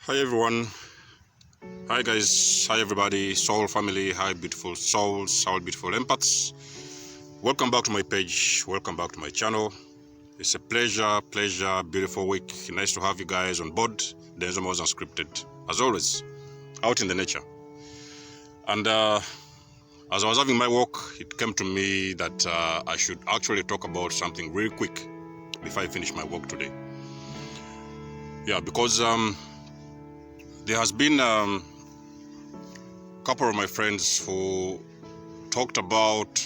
Hi everyone, hi guys, hi everybody, soul family, hi beautiful souls, all beautiful empaths. Welcome back to my page, welcome back to my channel. It's a pleasure, beautiful week. Nice to have you guys on board. There's almost unscripted, as always, out in the nature. And as I was having my walk, it came to me that I should actually talk about something really quick before I finish my walk today. Yeah, because there has been couple of my friends who talked about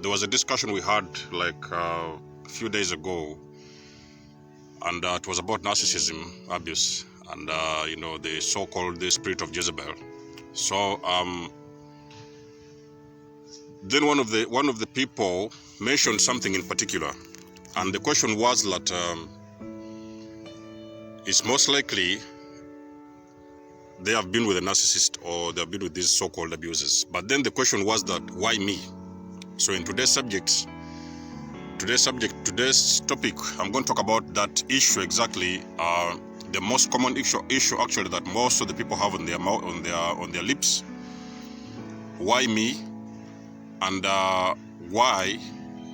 there was a discussion we had like a few days ago, and it was about narcissism abuse and the so-called the spirit of Jezebel. So then one of the people mentioned something in particular, and the question was that it's most likely they have been with a narcissist or they have been with these so-called abusers. But then the question was that why me? So in today's topic, I'm going to talk about that issue exactly. The most common issue actually that most of the people have on their mouth, on their lips. Why me? And why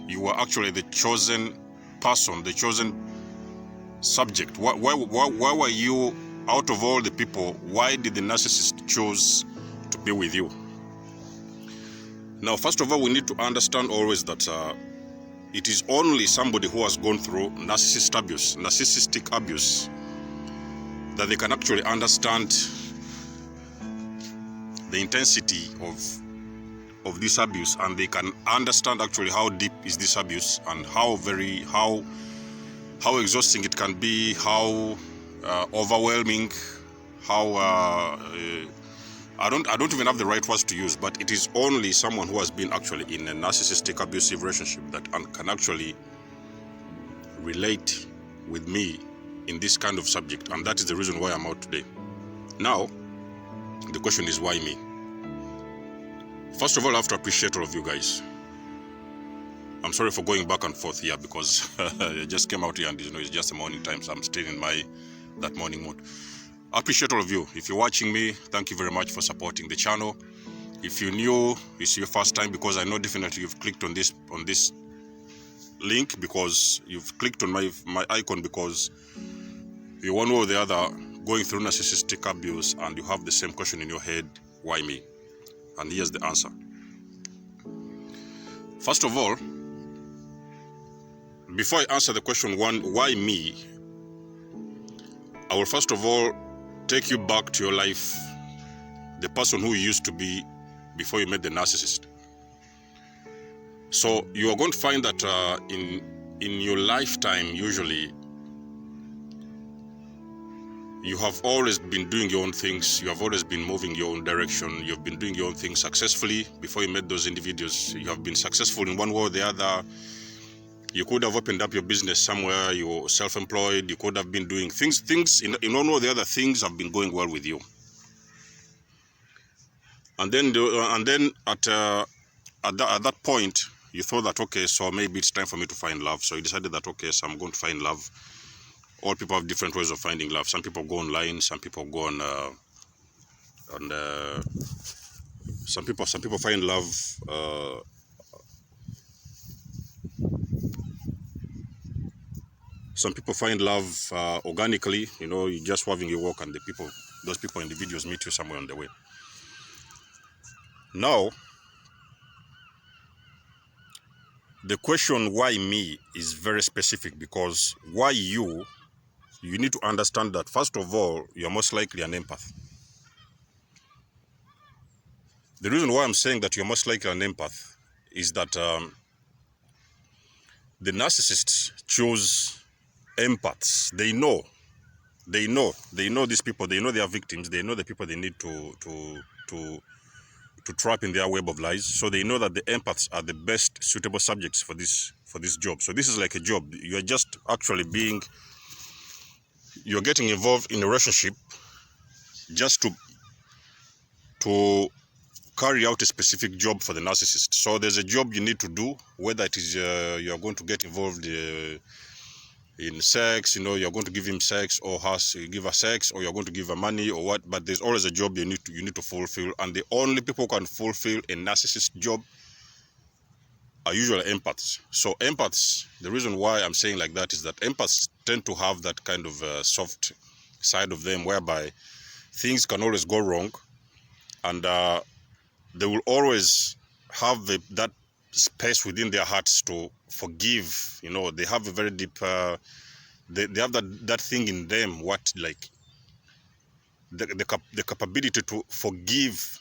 you were actually the chosen person, the chosen subject. Why were you, out of all the people, why did the narcissist choose to be with you? Now, first of all, we need to understand always that it is only somebody who has gone through narcissistic abuse, that they can actually understand the intensity of this abuse, and they can understand actually how deep is this abuse and how exhausting it can be, how overwhelming, how I don't even have the right words to use, but it is only someone who has been actually in a narcissistic abusive relationship that can actually relate with me in this kind of subject, and that is the reason why I'm out today. Now, the question is why me? First of all, I have to appreciate all of you guys. I'm sorry for going back and forth here because I just came out here and it's just the morning time, so I'm still in that morning mood. I appreciate all of you. If you're watching me, thank you very much for supporting the channel. If you're new, it's your first time, because I know definitely you've clicked on this link because you've clicked on my icon because you're one way or the other going through narcissistic abuse and you have the same question in your head, why me? And here's the answer. First of all, before I answer the question why me, I will first of all take you back to your life, the person who you used to be before you met the narcissist. So you are going to find that in your lifetime, usually, you have always been doing your own things. You have always been moving your own direction. You've been doing your own things successfully before you met those individuals. You have been successful in one way or the other. You could have opened up your business somewhere. You're self-employed. You could have been doing things in one way or the other. Things have been going well with you. And then at that point, you thought that, okay, so maybe it's time for me to find love. So you decided that, okay, so I'm going to find love. All people have different ways of finding love. Some people go online. Some people go on some people find love. Some people find love organically. You're just having your walk, and those people in the videos meet you somewhere on the way. Now, the question why me is very specific, because why you need to understand that, first of all, you're most likely an empath. The reason why I'm saying that you're most likely an empath is that the narcissists choose empaths. They know these people. They know they are victims. They know the people they need to trap in their web of lies. So they know that the empaths are the best suitable subjects for this job. So this is like a job. You're just actually you're getting involved in a relationship just to carry out a specific job for the narcissist. So there's a job you need to do, whether it is you're going to get involved in sex, you know, you're going to give him sex, or you give her sex, or you're going to give her money or what, but there's always a job you need to fulfill, and the only people who can fulfill a narcissist job are usually empaths. So empaths, the reason why I'm saying like that is that empaths tend to have that kind of soft side of them, whereby things can always go wrong, and they will always have that space within their hearts to forgive. You know, they have a very deep they have that thing in them, what, like the capability to forgive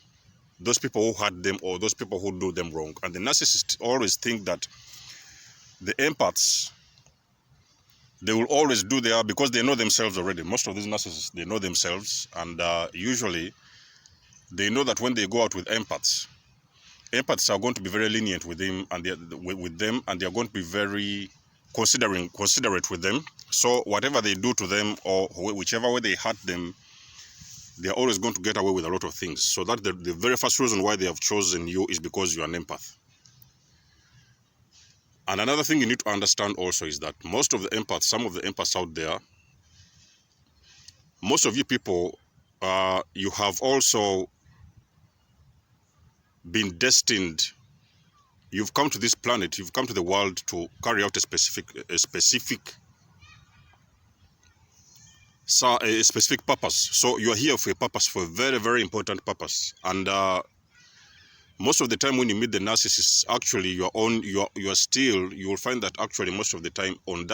those people who hurt them or those people who do them wrong. And the narcissists always think that the empaths, they will always do their, because they know themselves already. Most of these narcissists, they know themselves, and usually they know that when they go out with empaths are going to be very lenient with them, and they are going to be very considerate with them. So whatever they do to them, or whichever way they hurt them, they are always going to get away with a lot of things. So that the very first reason why they have chosen you is because you are an empath. And another thing you need to understand also is that most of the empaths, some of the empaths out there, most of you people, you have also been destined. You've come to this planet, you've come to the world to carry out a specific purpose. So you are here for a purpose, for a very, very important purpose. And most of the time when you meet the narcissists, actually you will find that actually most of the time at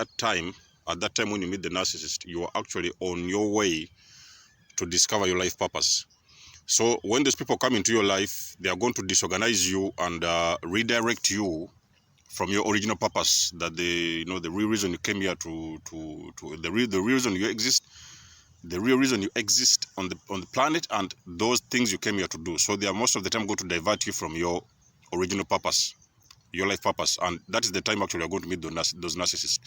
that time when you meet the narcissist, you are actually on your way to discover your life purpose. So when those people come into your life, they are going to disorganize you and redirect you from your original purpose, that the real reason you came here the real reason you exist, the real reason you exist on the planet, and those things you came here to do. So they are most of the time going to divert you from your original purpose, your life purpose, and that is the time actually you're going to meet those narcissists.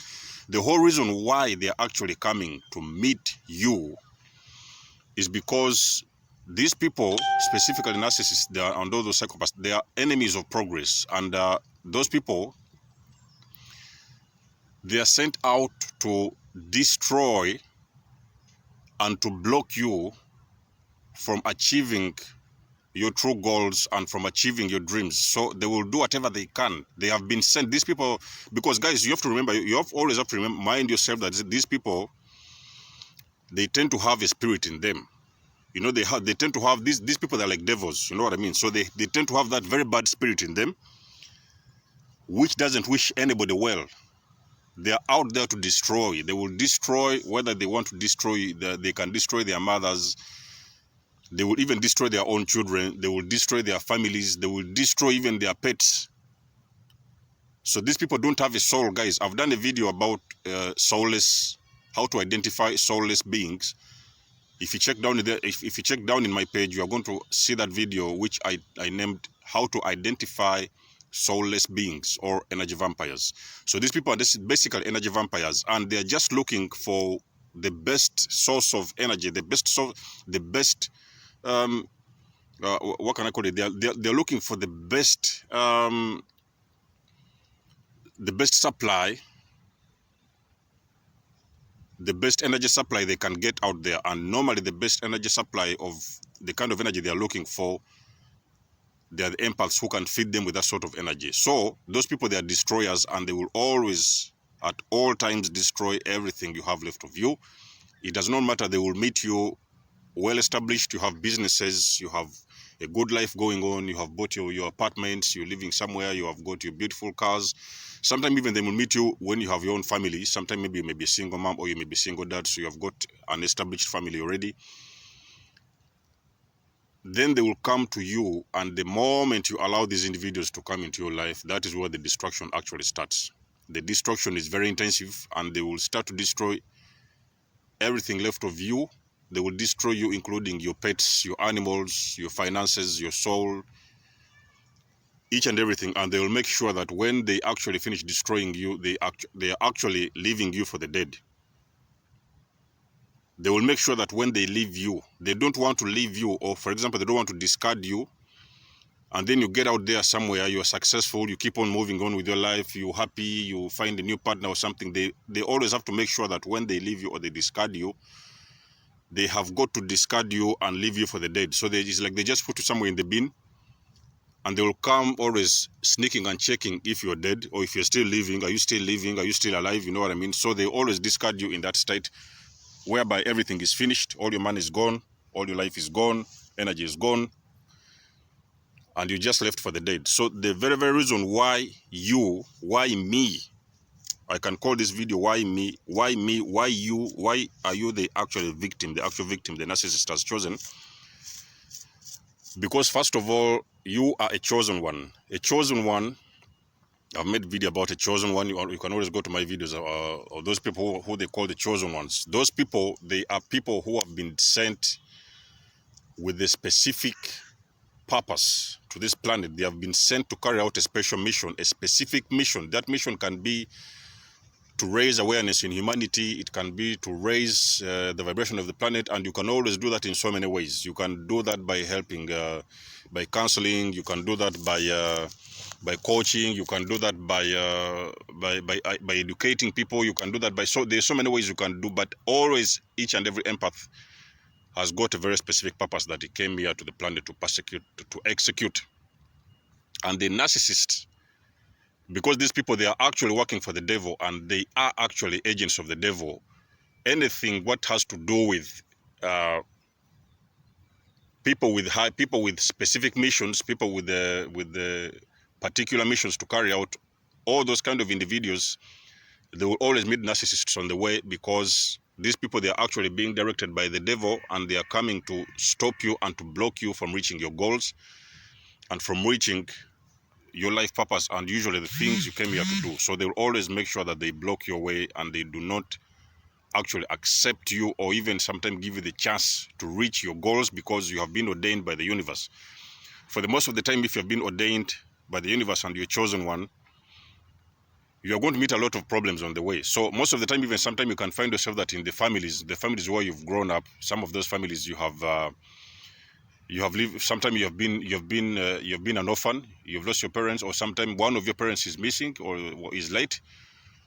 The whole reason why they are actually coming to meet you is because these people, specifically narcissists, they are, and those psychopaths, they are enemies of progress, and those people, they are sent out to destroy and to block you from achieving your true goals and from achieving your dreams. So they will do whatever they can. They have been sent, these people, because guys, you have to remember, always have to mind yourself that these people, they tend to have a spirit in them. You know, they tend to have these people, they're like devils, you know what I mean? So they tend to have that very bad spirit in them, which doesn't wish anybody well. They are out there to destroy. They will destroy, whether they want to destroy, they can destroy their mothers. They will even destroy their own children. They will destroy their families. They will destroy even their pets. So these people don't have a soul, guys. I've done a video about soulless, how to identify soulless beings. If you check down there, if you check down in my page, you are going to see that video, which I named How to Identify Soulless Beings or Energy Vampires. So these people are basically energy vampires, and they are just looking for the best source of energy, the best what can I call it? They're looking for the best supply, the best energy supply they can get out there. And normally the best energy supply of the kind of energy they are looking for, they are the empaths who can feed them with that sort of energy. So those people, they are destroyers, and they will always at all times destroy everything you have left of you. It does not matter. They will meet you well established, you have businesses, you have a good life going on, you have bought your apartments, you're living somewhere, you have got your beautiful cars. Sometimes even they will meet you when you have your own family. Sometimes maybe you may be a single mom, or you may be a single dad, so you have got an established family already. Then they will come to you, and the moment you allow these individuals to come into your life, that is where the destruction actually starts. The destruction is very intensive, and they will start to destroy everything left of you. They will destroy you, including your pets, your animals, your finances, your soul, each and everything. And they will make sure that when they actually finish destroying you, they are actually leaving you for the dead. They will make sure that when they leave you, they don't want to leave you, or for example, they don't want to discard you and then you get out there somewhere, you're successful, you keep on moving on with your life, you're happy, you find a new partner or something. They always have to make sure that when they leave you or they discard you, they have got to discard you and leave you for the dead. So it's like they just put you somewhere in the bin, and they will come always sneaking and checking if you're dead or if you're still living. Are you still living? Are you still alive? You know what I mean? So they always discard you in that state, whereby everything is finished, all your money is gone, all your life is gone, energy is gone, and you just left for the dead. So the very, very reason why me, I can call this video why me, why you, why are you the actual victim, the narcissist has chosen? Because first of all, you are a chosen one. A chosen one, I've made a video about a chosen one. You can always go to my videos of those people who they call the chosen ones. Those people, they are people who have been sent with a specific purpose to this planet. They have been sent to carry out a special mission, a specific mission. That mission can be to raise awareness in humanity. It can be to raise the vibration of the planet, and you can always do that in so many ways. You can do that by helping, by counseling. You can do that by coaching. You can do that by educating people. You can do that by there's so many ways you can do. But always, each and every empath has got a very specific purpose that he came here to the planet to execute. And the narcissist, because these people, they are actually working for the devil, and they are actually agents of the devil. Anything what has to do with people with specific missions, people with the particular missions to carry out, all those kind of individuals, they will always meet narcissists on the way, because these people, they are actually being directed by the devil, and they are coming to stop you and to block you from reaching your goals and from reaching your life purpose and usually the things you came here to do. So they will always make sure that they block your way, and they do not actually accept you or even sometimes give you the chance to reach your goals, because you have been ordained by the universe. For the most of the time, if you have been ordained by the universe and you're a chosen one, you are going to meet a lot of problems on the way. So most of the time, even sometimes you can find yourself that in the families where you've grown up, some of those families you have lived. Sometimes you've been an orphan, you've lost your parents, or sometimes one of your parents is missing or is late,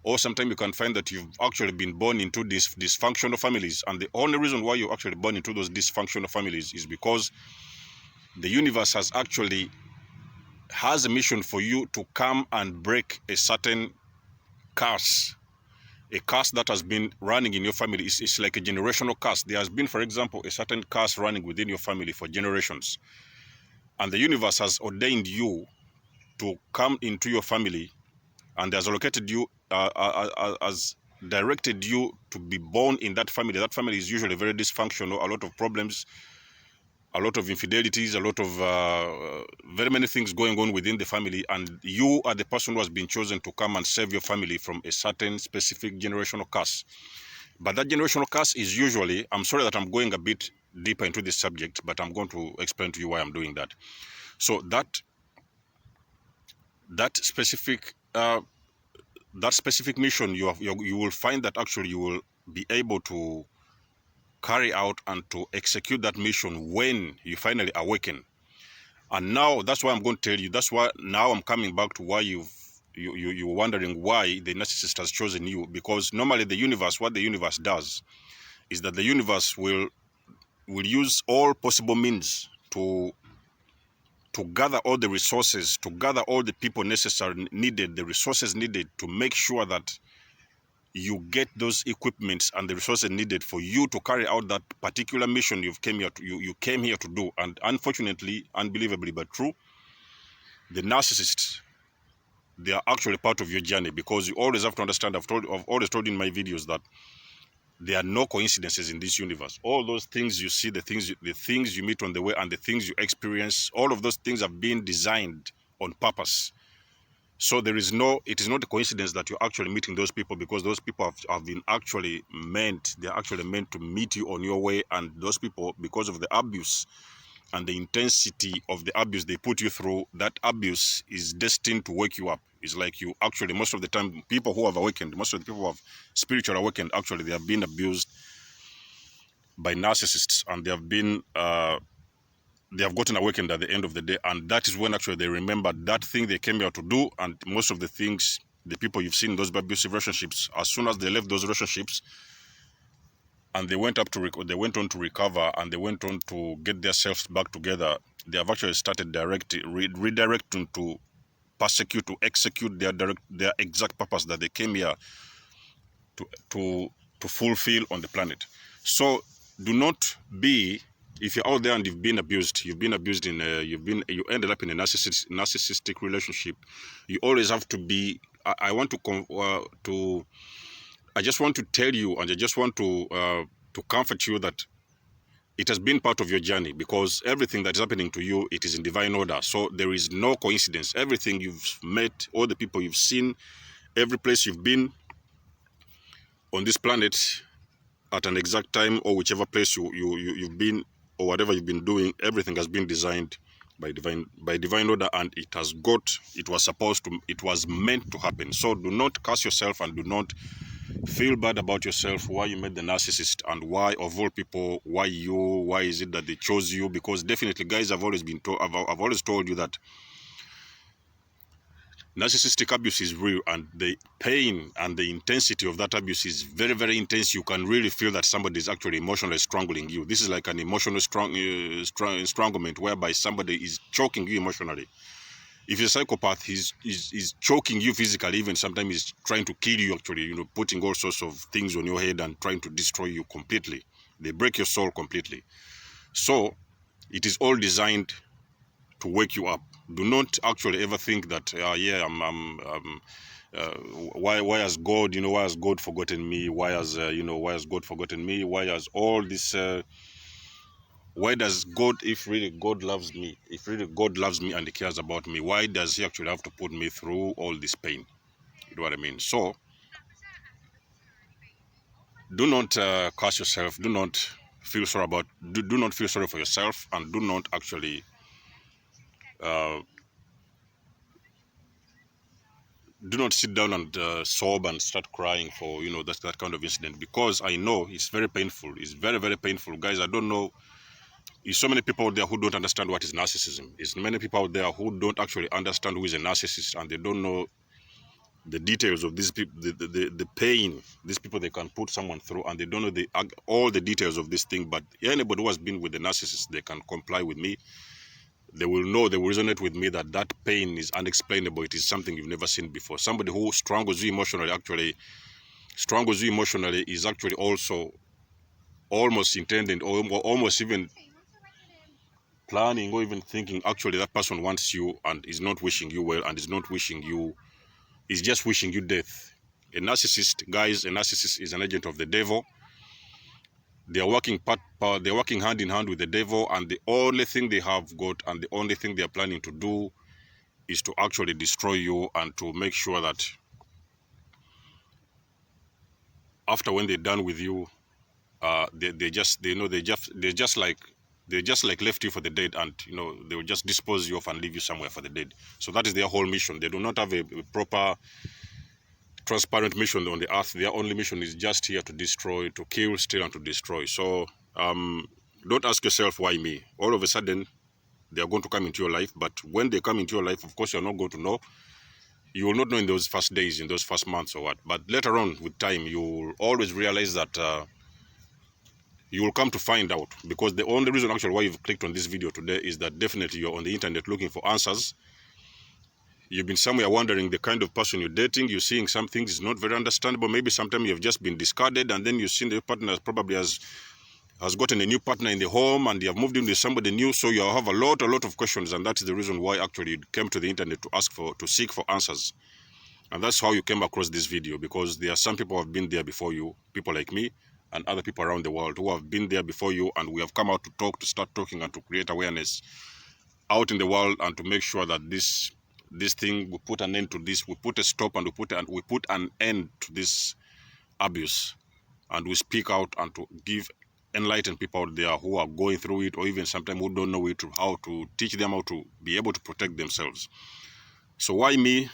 or sometimes you can find that you've actually been born into these dysfunctional families, and the only reason why you're actually born into those dysfunctional families is because the universe has a mission for you to come and break a certain curse. A curse that has been running in your family. It's like a generational curse. There has been, for example, a certain curse running within your family for generations. And the universe has ordained you to come into your family, and has allocated you, has directed you to be born in that family. That family is usually very dysfunctional, a lot of problems, a lot of infidelities, a lot of very many things going on within the family, and you are the person who has been chosen to come and save your family from a certain specific generational curse. But that generational curse is usually, I'm sorry that I'm going a bit deeper into this subject, but I'm going to explain to you why I'm doing that. So that specific mission, you will find that actually you will be able to carry out and to execute that mission when you finally awaken. And now that's why I'm going to tell you. That's why now I'm coming back to why you're wondering why the narcissist has chosen you. Because normally the universe, what the universe does is that the universe will use all possible means to gather all the resources, to gather all the people needed, the resources needed to make sure that you get those equipments and the resources needed for you to carry out that particular mission you came here to do. And unfortunately, unbelievably but true, the narcissists, they are actually part of your journey, because you always have to understand, I've always told in my videos that there are no coincidences in this universe. All those things you see, the things you meet on the way, and the things you experience, all of those things have been designed on purpose. So it is not a coincidence that you're actually meeting those people, because those people have been actually meant, they're actually meant to meet you on your way. And those people, because of the abuse and the intensity of the abuse they put you through, that abuse is destined to wake you up. It's like you actually, most of the time, people who have awakened, most of the people who have spiritual awakened, actually, they have been abused by narcissists, and they have been they have gotten awakened at the end of the day, and that is when actually they remember that thing they came here to do. And most of the things, the people you've seen in those abusive relationships, as soon as they left those relationships and they went on to recover, and they went on to get themselves back together, they have actually started redirecting to persecute, to execute their exact purpose that they came here to fulfill on the planet. So do not be, if you're out there and you've been abused you ended up in a narcissistic relationship, you always have to be, I just want to tell you, and I just want to comfort you that it has been part of your journey, because everything that is happening to you, it is in divine order. So there is no coincidence. Everything you've met, all the people you've seen, every place you've been on this planet at an exact time, or whichever place you've been, or whatever you've been doing, everything has been designed by divine order, and it was meant to happen. So do not curse yourself, and do not feel bad about yourself, why you met the narcissist, and why, of all people, why is it that they chose you? Because definitely, guys, I've always told you that narcissistic abuse is real, and the pain and the intensity of that abuse is very, very intense. You can really feel that somebody is actually emotionally strangling you. This is like an emotional stranglement, whereby somebody is choking you emotionally. If you're a psychopath, he's choking you physically, even sometimes he's trying to kill you, actually, putting all sorts of things on your head and trying to destroy you completely. They break your soul completely. So it is all designed to wake you up. Do not actually ever think that, why has God, why has God forgotten me? Why has God forgotten me? Why has all this, why does God, if really God loves me and he cares about me, why does he actually have to put me through all this pain? You know what I mean? So do not curse yourself. Do not feel sorry do not feel sorry for yourself, and do not actually do not sit down and sob and start crying for that kind of incident, because I know it's very painful. It's very, very painful, guys. I don't know. There's so many people out there who don't understand what is narcissism. There's many people out there who don't actually understand who is a narcissist, and they don't know the details of these people, the pain these people they can put someone through, and they don't know all the details of this thing. But anybody who has been with the narcissist, they can comply with me. They will know, they will resonate with me that pain is unexplainable. It is something you've never seen before. Somebody who strangles you emotionally is actually also almost intending, or almost even planning, or even thinking actually that person wants you and is not wishing you well, and is just wishing you death. A narcissist, guys, a narcissist is an agent of the devil. They are working hand in hand with the devil, and the only thing they have got, and the only thing they are planning to do, is to actually destroy you, and to make sure that after, when they're done with you, they just like left you for the dead, and they will just dispose you off and leave you somewhere for the dead. So that is their whole mission. They do not have a proper, transparent mission on the earth. Their only mission is just here to destroy, to kill, steal, and to destroy. So don't ask yourself, why me? All of a sudden they are going to come into your life, but when they come into your life, of course, you're not going to know. You will not know in those first days, in those first months, or what. But later on, with time, you will always realize that you will come to find out. Because the only reason actually why you've clicked on this video today is that definitely you're on the internet looking for answers. You've been somewhere wondering the kind of person you're dating. You're seeing some things is not very understandable. Maybe sometimes you've just been discarded, and then you've seen the partner probably has gotten a new partner in the home, and you have moved in with somebody new. So you have a lot of questions, and that's the reason why actually you came to the internet to seek for answers. And that's how you came across this video, because there are some people who have been there before you, people like me and other people around the world who have been there before you, and we have come out to start talking, and to create awareness out in the world, and to make sure that this thing, we put an end to this, we put a stop, and we put an end to this abuse, and we speak out, and to enlighten people out there who are going through it, or even sometimes who don't know it, how to teach them how to be able to protect themselves. So why me?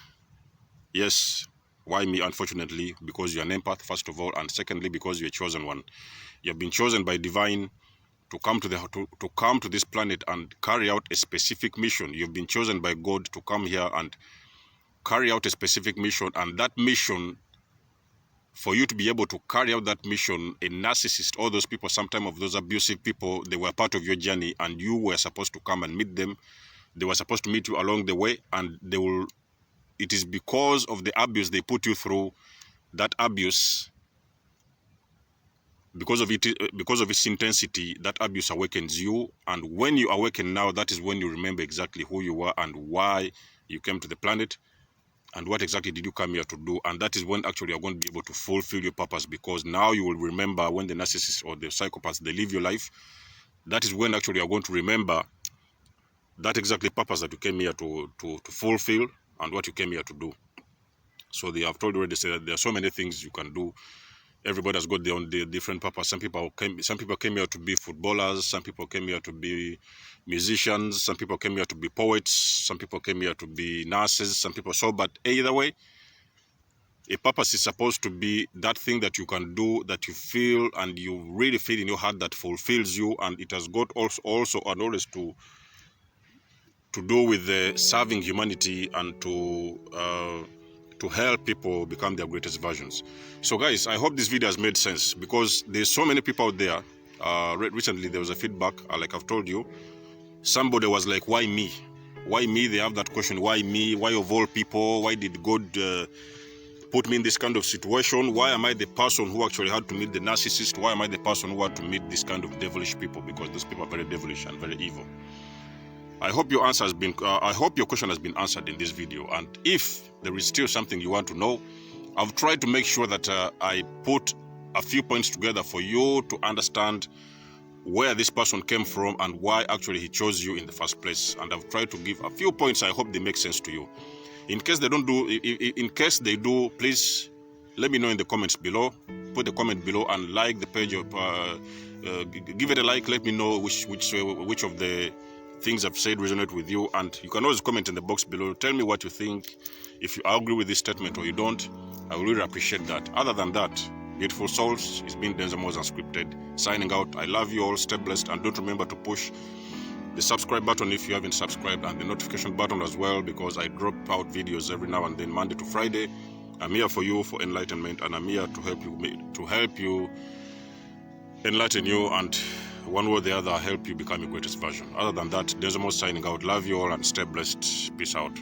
Yes, why me? Unfortunately, because you're an empath, first of all, and secondly, because you're a chosen one. You have been chosen by divine to come to this planet and carry out a specific mission. You've been chosen by God to come here and carry out a specific mission, and that mission, for you to be able to carry out that mission, a narcissist, all those people, sometimes of those abusive people, they were part of your journey, and you were supposed to come and meet them. They were supposed to meet you along the way, and it is because of the abuse they put you through, that abuse, because of its intensity, that abuse awakens you. And when you awaken now, that is when you remember exactly who you were and why you came to the planet, and what exactly did you come here to do. And that is when actually you're going to be able to fulfill your purpose, because now you will remember when the narcissist or the psychopaths, they live your life. That is when actually you're going to remember that exactly purpose that you came here to fulfill, and what you came here to do. So they have told you already, say that there are so many things you can do. Everybody has got their own different purpose. Some people came here to be footballers. Some people came here to be musicians. Some people came here to be poets. Some people came here to be nurses. Some people. So, but either way, a purpose is supposed to be that thing that you can do, that you feel and you really feel in your heart, that fulfills you, and it has got also and always to do with serving humanity and to help people become their greatest versions. So guys, I hope this video has made sense, because there's so many people out there. Recently there was a feedback, like I've told you, somebody was like, why me? Why me? They have that question, why me? Why of all people? Why did God put me in this kind of situation? Why am I the person who actually had to meet the narcissist? Why am I the person who had to meet this kind of devilish people? Because those people are very devilish and very evil. I hope your answer has been, I hope your question has been answered in this video. And if there is still something you want to know, I've tried to make sure that I put a few points together for you to understand where this person came from and why actually he chose you in the first place. And I've tried to give a few points. I hope they make sense to you. In case they don't do, in case they do, please let me know in the comments below. Put the comment below and like the page. Give it a like. Let me know which of the things I've said resonate with you, and you can always comment in the box below. Tell me what you think. If you agree with this statement or you don't, I will really appreciate that. Other than that, beautiful souls, it's been Denzel Moses Unscripted signing out. I love you all. Stay blessed, and don't remember to push the subscribe button if you haven't subscribed, and the notification button as well, because I drop out videos every now and then, Monday to Friday. I'm here for you, for enlightenment, and I'm here to help you enlighten you, and one way or the other help you become your greatest version. Other than that, Denzel Moses signing out. Love you all and stay blessed. Peace out.